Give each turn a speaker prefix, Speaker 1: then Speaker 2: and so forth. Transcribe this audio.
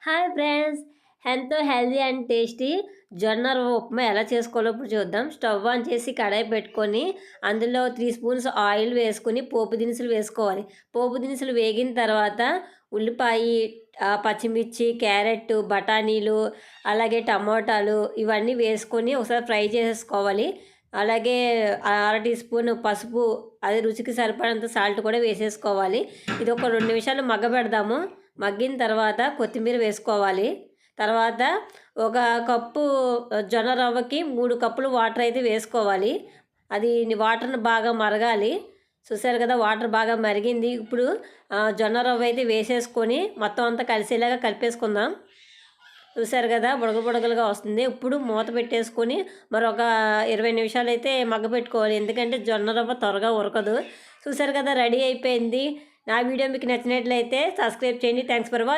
Speaker 1: Hi friends, ఎంతో healthy and tasty జొన్న రవ్వ ఉప్మా ఎలా చేసుకోవాలో ఇప్పుడు చూద్దాం. స్టవ్ ఆన్ చేసి కడాయి పెట్టుకొని అందులో 3 స్పూన్స్ ఆయిల్ వేసుకొని పోపు దినుసులు వేసుకోవాలి. పోపు దినుసులు వేగిన తర్వాత ఉల్లిపాయ, పచ్చిమిర్చి, క్యారెట్, బఠానీలు, అలాగే టమోటాలు ఇవన్నీ వేసుకొని ఒకసారి ఫ్రై చేసేసుకోవాలి. అలాగే అర టీ స్పూన్ పసుపు, అది రుచికి సరిపడంత సాల్ట్ కూడా వేసేసుకోవాలి. ఇది ఒక 2 నిమిషాలు మగ్గబెడదాము. మగ్గిన తర్వాత కొత్తిమీర వేసుకోవాలి. తర్వాత ఒక కప్పు జొన్న రవ్వకి 3 కప్పులు వాటర్ అయితే వేసుకోవాలి. అది వాటర్ని బాగా మరగాలి. చూసారు కదా, వాటర్ బాగా మరిగింది. ఇప్పుడు జొన్న రవ్వ అయితే వేసేసుకొని మొత్తం అంతా కలిసేలాగా కలిపేసుకుందాం. చూసారు కదా, బుడగ బుడగలుగా వస్తుంది. ఇప్పుడు మూత పెట్టేసుకొని మరొక 20 నిమిషాలు అయితే మగ్గపెట్టుకోవాలి. ఎందుకంటే జొన్న రవ్వ త్వరగా ఉరకదు. చూసారు కదా, రెడీ అయిపోయింది. నా వీడియో మీకు నచ్చినట్లయితే సబ్స్క్రైబ్ చేయండి. Thanks for watching.